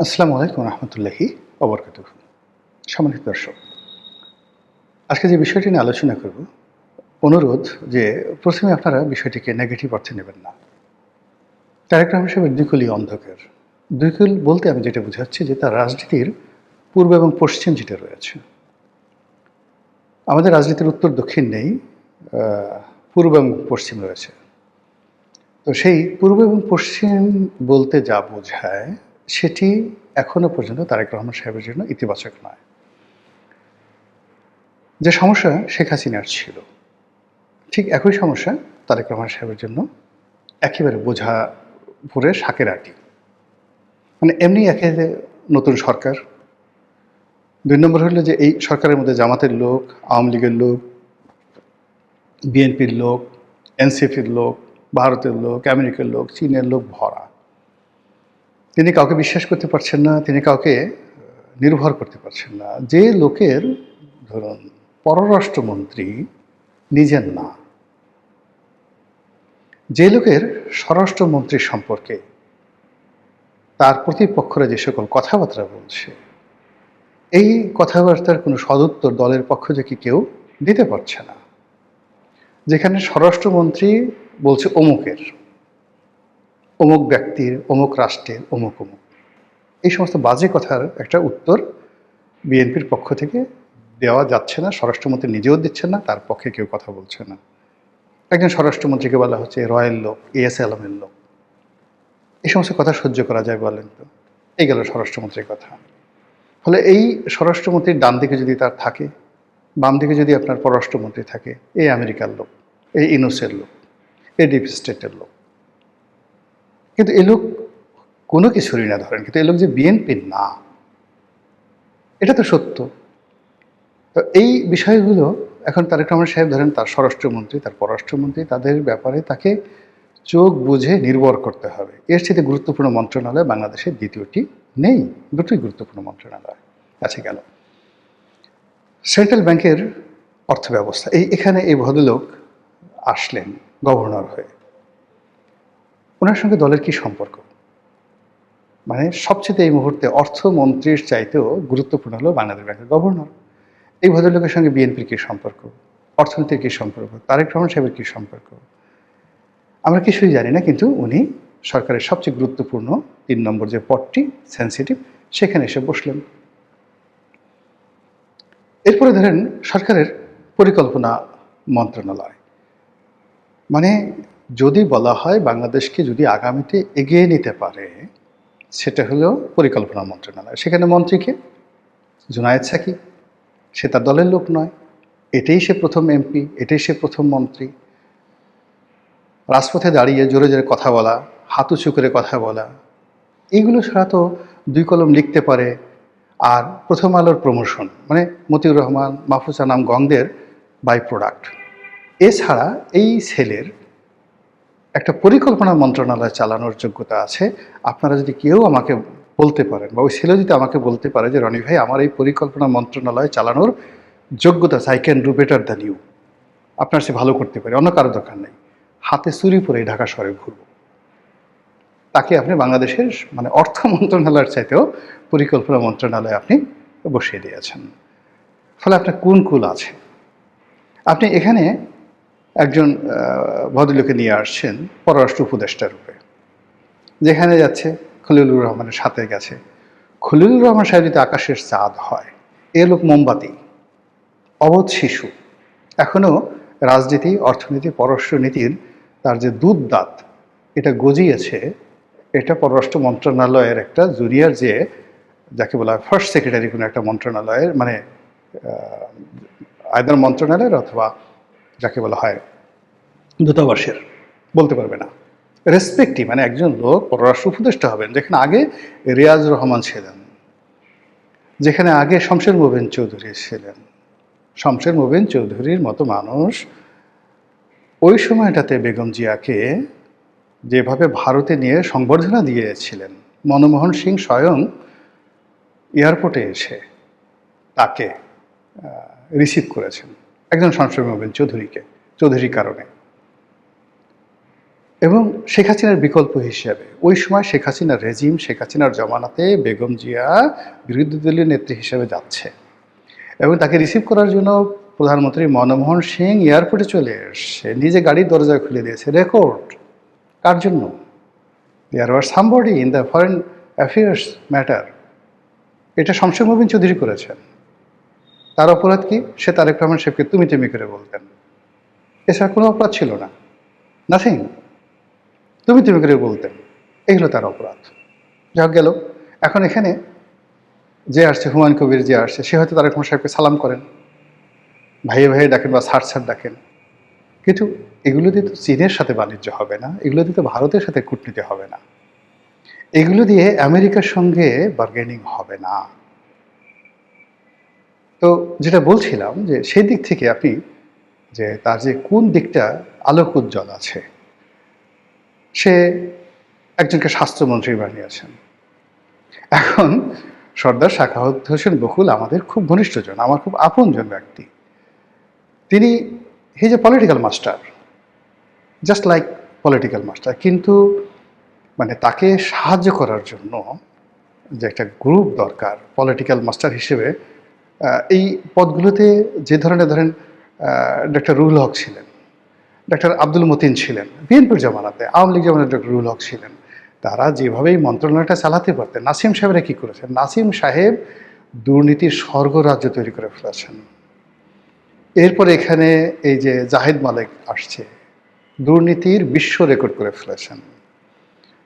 আসসালামু আলাইকুম রহমতুল্লাহি ওবরকাতুহু। সম্মানিত দর্শক, আজকে যে বিষয়টি নিয়ে আলোচনা করব, অনুরোধ যে প্রথমে আপনারা বিষয়টিকে নেগেটিভ অর্থে নেবেন না। তারেক রহমান সাহেবের দুইকুলই অন্ধকার। দুইকুল বলতে আমি যেটা বোঝাচ্ছি যে তার রাজনীতির পূর্ব এবং পশ্চিম যেটা রয়েছে। আমাদের রাজনীতির উত্তর দক্ষিণ নেই, পূর্ব এবং পশ্চিম রয়েছে। তো সেই পূর্ব এবং পশ্চিম বলতে যা বোঝায় সেটি এখনো পর্যন্ত তারেক রহমান সাহেবের জন্য ইতিবাচক নয়। যে সমস্যা শেখ হাসিনার ছিল, ঠিক একই সমস্যা তারেক রহমান সাহেবের জন্য একেবারে বোঝা ভরে শাকের আটি। মানে এমনি একে নতুন সরকার, ২ নম্বর হলো যে এই সরকারের মধ্যে জামাতের লোক, আওয়ামী লীগের লোক, বিএনপির লোক, এনসিপির লোক, ভারতের লোক, আমেরিকার লোক, চীনের লোক ভরা। তিনি কাউকে বিশ্বাস করতে পারছেন না, তিনি কাউকে নির্ভর করতে পারছেন না। যে লোকের ধরুন পররাষ্ট্রমন্ত্রী নিজের না, যে লোকের স্বরাষ্ট্রমন্ত্রী সম্পর্কে তার প্রতিপক্ষরা যে সকল কথাবার্তা বলছে, এই কথাবার্তার কোনো সদুত্তর দলের পক্ষ থেকে কেউ দিতে পারছে না। যেখানে স্বরাষ্ট্রমন্ত্রী বলছে অমুকের, অমুক ব্যক্তির, অমুক রাষ্ট্রের, অমুক অমুক, এই সমস্ত বাজে কথার একটা উত্তর বিএনপির পক্ষ থেকে দেওয়া যাচ্ছে না। স্বরাষ্ট্রমন্ত্রী নিজেও দিচ্ছেন না, তার পক্ষে কেউ কথা বলছে না। একজন স্বরাষ্ট্রমন্ত্রীকে বলা হচ্ছে রয়্যাল লোক, এএস আলমের লোক। এই সমস্ত কথা সহ্য করা যায় বলেন তো? এই গেল স্বরাষ্ট্রমন্ত্রীর কথা। ফলে এই স্বরাষ্ট্রমন্ত্রীর ডান দিকে যদি তার থাকে, বাম দিকে যদি আপনার পররাষ্ট্রমন্ত্রী থাকে, এই আমেরিকার লোক, এই ইউনুসের লোক, এই ডিপ স্টেটের লোক। কিন্তু এ লোক কোনো কিছুরই না ধরেন, কিন্তু এ লোক যে বিএনপির না, এটা তো সত্য। তো এই বিষয়গুলো এখন তারেক রহমান সাহেব ধরেন তার স্বরাষ্ট্রমন্ত্রী, তার পররাষ্ট্রমন্ত্রী, তাদের ব্যাপারে তাকে চোখ বুঝে নির্ভর করতে হবে। এর চেয়ে গুরুত্বপূর্ণ মন্ত্রণালয় বাংলাদেশের দ্বিতীয়টি নেই। দুটোই গুরুত্বপূর্ণ মন্ত্রণালয় আছে। গেল সেন্ট্রাল ব্যাংকের অর্থ ব্যবস্থা, এখানে এই ভদ্রলোক আসলেন গভর্নর হয়ে। ওনার সঙ্গে দলের কি সম্পর্ক? মানে সবচেয়ে এই মুহূর্তে অর্থমন্ত্রীর চাইতেও গুরুত্বপূর্ণ হলো বাংলাদেশ ব্যাংকের গভর্নর। এই ভদ্রলোকের সঙ্গে বিএনপির কী সম্পর্ক, অর্থনীতির কী সম্পর্ক, তারেক রহমান সাহেবের কী সম্পর্ক, আমরা কিছুই জানি না। কিন্তু উনি সরকারের সবচেয়ে গুরুত্বপূর্ণ ৩ নম্বর যে পদটি সেন্সিটিভ, সেখানে এসে বসলেন। এরপরে ধরেন সরকারের পরিকল্পনা মন্ত্রণালয়, মানে যদি বলা হয় বাংলাদেশকে যদি আগামীতে এগিয়ে নিতে পারে, সেটা হলো পরিকল্পনা মন্ত্রণালয়। সেখানে মন্ত্রীকে জুনায়েদ সাকি, সে তার দলের লোক নয়, এটাই সে প্রথম এমপি, এটাই সে প্রথম মন্ত্রী। রাজপথে দাঁড়িয়ে জোরে জোরে কথা বলা, হাত উঁচু করে কথা বলা, এইগুলো ছাড়া তো ২ কলম লিখতে পারে। আর প্রথম আলোর প্রমোশন, মানে মতিউর রহমান, মাহফুজ আনাম গংদের বাই প্রোডাক্ট। এছাড়া এই ছেলের একটা পরিকল্পনা মন্ত্রণালয় চালানোর যোগ্যতা আছে। আপনারা যদি কেউ আমাকে বলতে পারেন, বা ওই ছেলে যদি আমাকে বলতে পারে যে রনি ভাই আমার এই পরিকল্পনা মন্ত্রণালয় চালানোর যোগ্যতা আছে, I can do better than you, আপনার সে ভালো করতে পারে, অন্য কারো দরকার নেই, হাতে চুরি পরে ঢাকা শহরে ঘুরব, তাকে আপনি বাংলাদেশের মানে অর্থ মন্ত্রণালয়ের চাইতেও পরিকল্পনা মন্ত্রণালয়ে আপনি বসিয়ে দিয়েছেন। ফলে আপনার কোন কুল আছে? আপনি এখানে একজন ভদ্রলোকে নিয়ে আসছেন পররাষ্ট্র উপদেষ্টা রূপে, যেখানে যাচ্ছে খলিলুর রহমানের সাথে গেছে। খলিলুর রহমান সাহেব যদি আকাশের চাঁদ হয়, এ লোক মোমবাতি, অবোধ শিশু, এখনও রাজনীতি, অর্থনীতি, পররাষ্ট্রনীতির তার যে দুধ দাঁত এটা গজিয়েছে, এটা পররাষ্ট্র মন্ত্রণালয়ের একটা জুনিয়র, যে যাকে বলা হয় ফার্স্ট সেক্রেটারি কোনো একটা মন্ত্রণালয়ের, মানে আয়দার মন্ত্রণালয়ের অথবা যাকে বলা হয় দূতাবাসের, বলতে পারবে না। রেসপেক্টিভ, মানে একজন লোক পররাষ্ট্র উপদেষ্টা হবেন, যেখানে আগে রিয়াজ রহমান ছিলেন, যেখানে আগে শমশের মোবিন চৌধুরী ছিলেন। শমশের মোবিন চৌধুরীর মতো মানুষ ওই সময়টাতে বেগম জিয়াকে যেভাবে ভারতে নিয়ে সংবর্ধনা দিয়েছিলেন, মনমোহন সিং স্বয়ং এয়ারপোর্টে এসে তাকে রিসিভ করেছেন একজন শমশের মোবিন চৌধুরীকে, চৌধুরীর কারণে। এবং শেখ হাসিনার বিকল্প হিসেবে ওই সময় শেখ হাসিনার রেজিম, শেখ হাসিনার জমানাতে বেগম জিয়া বিরোধী দলীয় নেত্রী হিসেবে যাচ্ছে এবং তাকে রিসিভ করার জন্য প্রধানমন্ত্রী মনমোহন সিং এয়ারপোর্টে চলে এসছে, নিজে গাড়ির দরজা খুলে দিয়েছে। রেকর্ড কার জন্য? There were somebody in the foreign affairs matter. এটা শমশের মুবিন চৌধুরী করেছেন। তার অপরাধ কি? সে তারেক রহমান সাহেবকে তুমি তুমি করে বলতেন, এছাড়া কোনো অপরাধ ছিল না, নাথিং। তুমি তুমি করে বলতেন, এগুলো তার অপরাধ। যা গেল। এখন এখানে যে আসছে, হুমায়ুন কবির যে আসছে, সে হয়তো তারেক রহমান সাহেবকে সালাম করেন, ভাইয়ে ভাইয়ে ডাকেন বা স্যার স্যার ডাকেন, কিন্তু এগুলো দিয়ে তো চীনের সাথে বাণিজ্য হবে না, এগুলো দিয়ে তো ভারতের সাথে কূটনীতি হবে না, এগুলো দিয়ে আমেরিকার সঙ্গে বার্গেনিং হবে না। তো যেটা বলছিলাম যে সেই দিক থেকে আপনি যে তার যে কোন দিকটা আলোক উজ্জ্বল আছে, সে একজনকে স্বাস্থ্যমন্ত্রী বানিয়েছেন। এখন সর্দার সাখাওয়াত হোসেন বকুল আমাদের খুব ঘনিষ্ঠজন, আমার খুব আপনজন ব্যক্তি। তিনি he is a political master, just like political master. কিন্তু মানে তাকে সাহায্য করার জন্য যে একটা গ্রুপ দরকার পলিটিক্যাল মাস্টার হিসেবে, এই পদগুলোতে যে ধরনের ধরেন ডক্টর রুহুল হক ছিলেন, ডক্টর আব্দুল মতিন ছিলেন, বিএনপির জমানাতে, আওয়ামী লীগ জমানাতে ডক্টর রুহুল হক ছিলেন, তারা যেভাবে এই মন্ত্রণালয়টা চালাতে পারতেন। নাসিম সাহেবরা কী করেছেন? নাসিম সাহেব দুর্নীতির স্বর্গরাজ্য তৈরি করে ফেলেছেন। এরপরে এখানে এই যে জাহিদ মালিক আসছে, দুর্নীতির বিশ্ব রেকর্ড করে ফেলেছেন।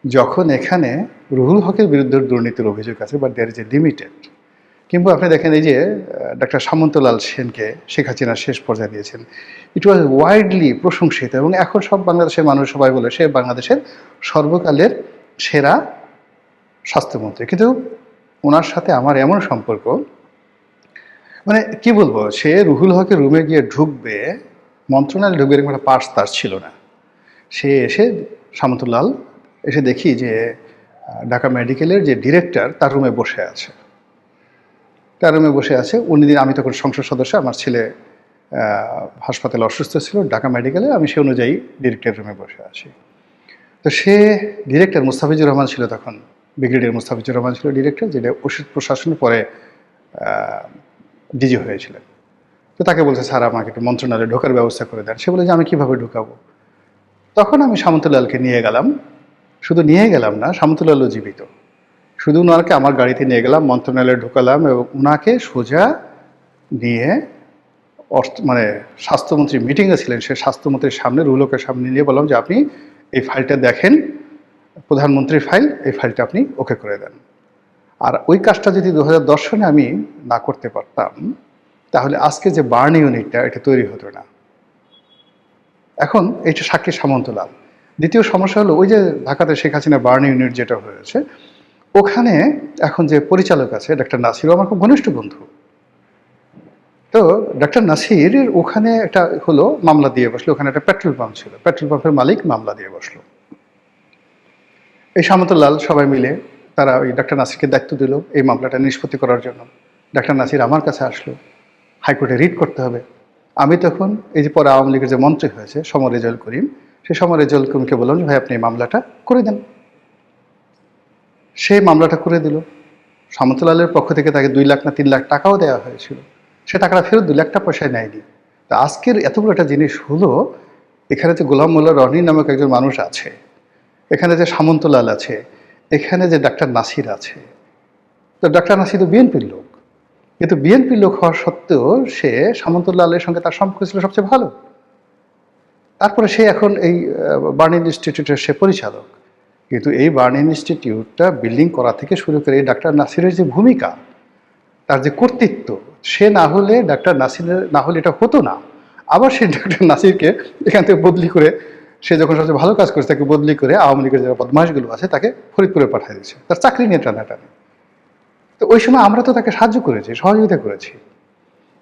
যখন এখানে রুহুল হকের বিরুদ্ধে দুর্নীতির অভিযোগ আছে, but there is a limited. কিন্তু আপনি দেখেন এই যে ডক্টর সামন্তলাল সেনকে শেখ হাসিনা শেষ পর্যায়ে দিয়েছেন, ইট ওয়াজ ওয়াইডলি প্রশংসিত এবং এখন সব বাংলাদেশের মানুষ সবাই বলে সে বাংলাদেশের সর্বকালের সেরা স্বাস্থ্যমন্ত্রী। কিন্তু ওনার সাথে আমার এমন সম্পর্ক, মানে কি বলবো, সে রুহুল হকের রুমে গিয়ে ঢুকবে, মন্ত্রণালয়ে ঢুকবে, এরকম একটা পার্স তার ছিল না। সে এসে সামন্তলাল এসে দেখি যে ঢাকা মেডিকেলের যে ডিরেক্টর তার রুমে বসে আছে, তার রুমে বসে আছে। উনি দিন, আমি তখন সংসদ সদস্য, আমার ছেলে হাসপাতালে অসুস্থ ছিল ঢাকা মেডিকেলে, আমি সে অনুযায়ী ডিরেক্টর রুমে বসে আছি। তো সে ডিরেক্টর মুস্তাফিজুর রহমান ছিল তখন, ব্রিগেডিয়ার মুস্তাফিজুর রহমান ছিল ডিরেক্টর, যেটা ওষুধ প্রশাসনের পরে ডিজি হয়েছিলেন। তো তাকে বলছে স্যার আমাকে একটু মন্ত্রণালয়ে ঢোকার ব্যবস্থা করে দেন। সে বলে যে আমি কীভাবে ঢুকাবো? তখন আমি সামন্তলালকে নিয়ে গেলাম, শুধু নিয়ে গেলাম না, সামন্তলালও জীবিত, শুধু ওনাকে আমার গাড়িতে নিয়ে গেলাম, মন্ত্রণালয়ে ঢুকালাম এবং ওনাকে সোজা নিয়ে মানে স্বাস্থ্যমন্ত্রী মিটিংয়ে ছিলেন, সে স্বাস্থ্যমন্ত্রীর সামনে, রুহুলকের সামনে নিয়ে বললাম যে আপনি এই ফাইলটা দেখেন, প্রধানমন্ত্রীর ফাইল, এই ফাইলটা আপনি ওকে করে দেন। আর ওই কাজটা যদি 2010 সনে আমি না করতে পারতাম, তাহলে আজকে যে বার্ন ইউনিটটা এটা তৈরি হতো না। এখন এটা সাক্ষী সামন্তলাল। দ্বিতীয় সমস্যা হলো ওই যে ঢাকাতে শেখ হাসিনা বার্ন ইউনিট যেটা হয়েছে, ওখানে এখন যে পরিচালক আছে ডক্টর নাসিরও আমার খুব ঘনিষ্ঠ বন্ধু। তো ডক্টর নাসির ওখানে একটা হলো মামলা দিয়ে বসলো, ওখানে একটা পেট্রোল পাম্প ছিল, পেট্রোল পাম্পের মালিক মামলা দিয়ে বসলো। এই সামন্তলাল সবাই মিলে তারা ওই ডক্টর নাসিরকে দায়িত্ব দিল এই মামলাটা নিষ্পত্তি করার জন্য। ডক্টর নাসির আমার কাছে আসলো, হাইকোর্টে রিট করতে হবে। আমি তখন এই যে পরে আওয়ামী লীগের যে মন্ত্রী হয়েছে সমর রেজাউল করিম, সেই সমর রেজাউল করিমকে বললাম যে ভাই আপনি এই মামলাটা করে দেন। সে মামলাটা করে দিল। সামন্তলালের পক্ষ থেকে তাকে 2 লাখ না 3 লাখ টাকাও দেওয়া হয়েছিল, সে টাকাটা ফেরত 2 লাখ টাকা পয়সায় নেয়নি। তা আজকের এত বড় একটা জিনিস হলো, এখানে যে গোলাম মোল্লা রনি নামক একজন মানুষ আছে, এখানে যে সামন্তলাল আছে, এখানে যে ডাক্তার নাসির আছে। তো ডাক্তার নাসির তো বিএনপির লোক, কিন্তু বিএনপির লোক হওয়া সত্ত্বেও সে সামন্তলালের সঙ্গে তার সম্পর্ক ছিল সবচেয়ে ভালো। তারপরে সে এখন এই বার্ন ইনস্টিটিউটের সে পরিচালক। কিন্তু এই বার্ন ইনস্টিটিউটটা বিল্ডিং করা থেকে শুরু করে এই ডাক্তার নাসিরের যে ভূমিকা, তার যে কর্তৃত্ব, সে না হলে ডাক্তার নাসিরের না হলে এটা হতো না। আবার সেই ডাক্তার নাসিরকে এখান থেকে বদলি করে, সে যখন সবচেয়ে ভালো কাজ করেছে তাকে বদলি করে আওয়ামী লীগের যারা বদমাশগুলো আছে তাকে ফরিদপুরে পাঠিয়ে দিয়েছে, তার চাকরি নিয়ে টানাটানি। তো ওই সময় আমরা তো তাকে সাহায্য করেছি, সহযোগিতা করেছি।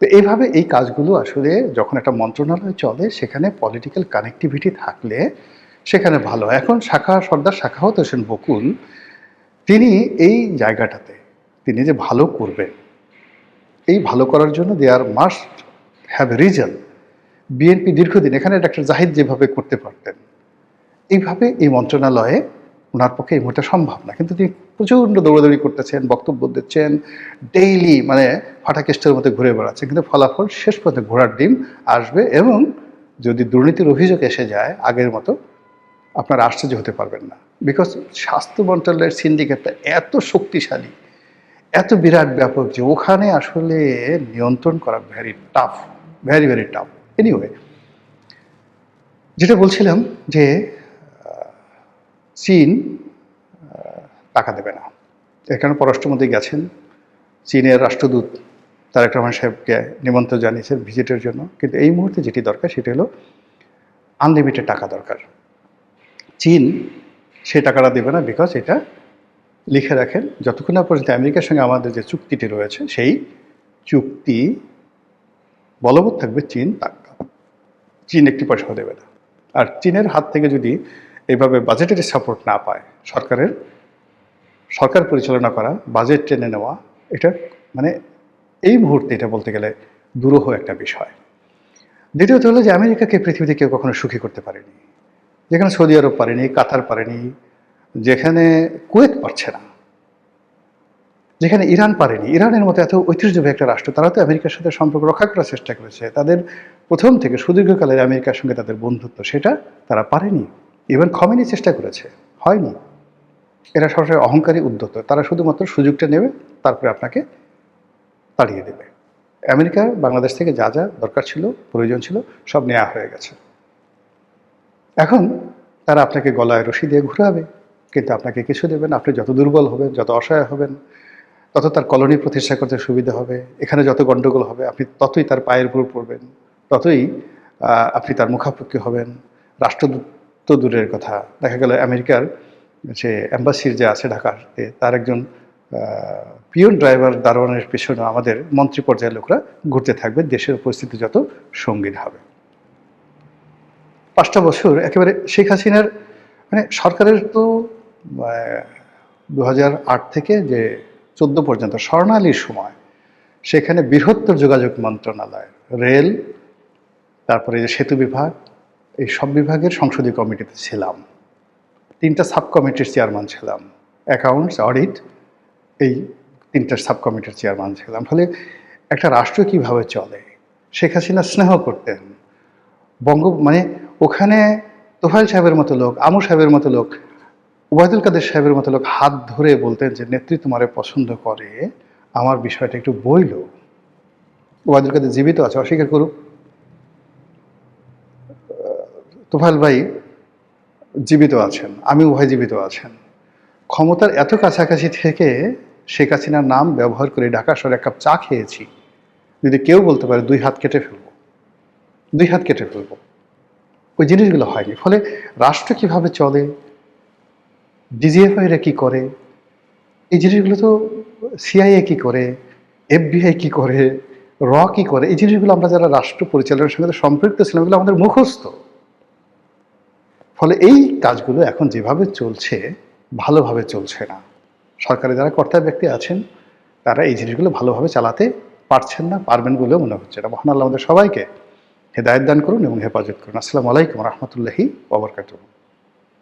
তো এইভাবে এই কাজগুলো আসলে যখন একটা মন্ত্রণালয় চলে, সেখানে পলিটিক্যাল কানেক্টিভিটি থাকলে সেখানে ভালো হয়। এখন সর্দার সাখাওয়াত হোসেন বকুল তিনি এই জায়গাটাতে তিনি যে ভালো করবেন, এই ভালো করার জন্য দে আর মাস্ট হ্যাভ রিজন। বিএনপি দীর্ঘদিন এখানে ডক্টর জাহিদ যেভাবে করতে পারতেন, এইভাবে এই মন্ত্রণালয়ে ওনার পক্ষে এই মুহূর্তে সম্ভব না, কিন্তু তিনি প্রচণ্ড দৌড়াদৌড়ি করতেছেন, বক্তব্য দিচ্ছেন, ডেইলি মানে ফাটাকেস্টের মতো ঘুরে বেড়াচ্ছেন, কিন্তু ফলাফল শেষ পর্যন্ত ঘোড়ার ডিম আসবে। এবং যদি দুর্নীতির অভিযোগ এসে যায় আগের মতো, আপনারা আশ্চর্য হতে পারবেন না। বিকজ স্বাস্থ্য মন্ত্রণালয়ের সিন্ডিকেটটা এত শক্তিশালী, এত বিরাট ব্যাপক যে ওখানে আসলে নিয়ন্ত্রণ করা very tough, very very tough. Anyway, যেটা বলছিলাম যে চীন টাকা দেবে না, এর কারণে পররাষ্ট্রমন্ত্রী গেছেন, চীনের রাষ্ট্রদূত তারেক রহমান সাহেবকে নিমন্ত্রণ জানিয়েছেন ভিজিটের জন্য। কিন্তু এই মুহূর্তে যেটি দরকার সেটি হলো আনলিমিটেড টাকা দরকার। চীন সেই টাকাটা দেবে না, বিকজ এটা লিখে রাখেন যতক্ষণ না পর্যন্ত আমেরিকার সঙ্গে আমাদের যে চুক্তিটি রয়েছে সেই চুক্তি বলবৎ থাকবে, চীন একটি পয়সাও দেবে না। আর চীনের হাত থেকে যদি এইভাবে বাজেটের সাপোর্ট না পায়, সরকার পরিচালনা করা, বাজেট টেনে নেওয়া, এটা মানে এই মুহূর্তে এটা বলতে গেলে দুরূহ একটা বিষয়। দ্বিতীয়ত হলো যে আমেরিকাকে পৃথিবীতে কেউ কখনো সুখী করতে পারেনি, যেখানে সৌদি আরব পারেনি, কাতার পারেনি, যেখানে কুয়েত পারছে না, যেখানে ইরান পারেনি। ইরানের মতো এত ঐতিহ্যবাহী একটা রাষ্ট্র, তারা তো আমেরিকার সাথে সম্পর্ক রক্ষা করার চেষ্টা করেছে, তাদের প্রথম থেকে সুদীর্ঘকালের আমেরিকার সঙ্গে তাদের বন্ধুত্ব, সেটা তারা পারেনি। ইভেন খমেনি চেষ্টা করেছে, হয়নি। এরা সবসময় অহংকারী, উদ্ধত, তারা শুধুমাত্র সুযোগটা নেবে, তারপরে আপনাকে তাড়িয়ে দেবে। আমেরিকা বাংলাদেশ থেকে যা যা দরকার ছিল, প্রয়োজন ছিল, সব নেওয়া হয়ে গেছে। এখন তারা আপনাকে গলায় রশি দিয়ে ঘুরাবে, কিন্তু আপনাকে কিছু দেবে না। আপনি যত দুর্বল হবেন, যত অসহায় হবেন, তত তার কলোনি প্রতিষ্ঠা করতে সুবিধা হবে। এখানে যত গণ্ডগোল হবে, আপনি ততই তার পায়ের উপর পড়বেন, ততই আপনি তার মুখাপেক্ষি হবেন। রাষ্ট্রদূত তো দূরের কথা, দেখা গেল আমেরিকার যে অ্যাম্বাসির যে আছে ঢাকাতে, তার একজন পিয়ন ড্রাইভার দারোয়ানের পেছনে আমাদের মন্ত্রী পর্যায়ের লোকরা ঘুরতে থাকবে, দেশের পরিস্থিতি যত সঙ্গীন হবে। 5টা বছর একেবারে শেখ হাসিনার মানে সরকারের তো 2008 থেকে যে 14 পর্যন্ত স্বর্ণালীর সময়, সেখানে বৃহত্তর যোগাযোগ মন্ত্রণালয়, রেল, তারপরে যে সেতু বিভাগ, এই সব বিভাগের সংসদীয় কমিটিতে ছিলাম। 3টা সাব কমিটির চেয়ারম্যান ছিলাম, অ্যাকাউন্টস, অডিট, এই 3টা সাব কমিটির চেয়ারম্যান ছিলাম। ফলে একটা রাষ্ট্র কীভাবে চলে, শেখ হাসিনা স্নেহ করতেন মানে ওখানে তোফায়েল সাহেবের মতো লোক, আমু সাহেবের মতো লোক, ওবায়দুল কাদের সাহেবের মতো লোক হাত ধরে বলতেন যে নেত্রী তোমারে পছন্দ করে, আমার বিষয়টা একটু বইল। ওবায়দুল কাদের জীবিত আছে, অস্বীকার করুক। তোফায়েল ভাই জীবিত আছেন, আমি উভয় জীবিত আছেন। ক্ষমতার এত কাছাকাছি থেকে শেখ হাসিনার নাম ব্যবহার করে ঢাকা শহরে এক কাপ চা খেয়েছি, যদি কেউ বলতে পারে 2 হাত কেটে ফেলবো, 2 হাত কেটে ফেলবো। ওই জিনিসগুলো হয়নি। ফলে রাষ্ট্র কিভাবে চলে, ডিজিএফআইরা কি করে, এই জিনিসগুলো তো সিআইএ কি করে, এফবিআই কি করে, র কি করে, এই জিনিসগুলো আমরা যারা রাষ্ট্র পরিচালনার সঙ্গে সম্পৃক্ত ছিলাম, এগুলো আমাদের মুখস্থ। ফলে এই কাজগুলো এখন যেভাবে চলছে, ভালোভাবে চলছে না। সরকারে যারা কর্তা ব্যক্তি আছেন, তারা এই জিনিসগুলো ভালোভাবে চালাতে পারছেন না, পারবেন বলেও মনে হচ্ছে না। মহান আল্লাহ আমাদের সবাইকে হেদায়েত দান করুন এবং হেফাজত করুন। আসসালামু আলাইকুম রহমতুল্লাহি ওয়া বারাকাতুহু।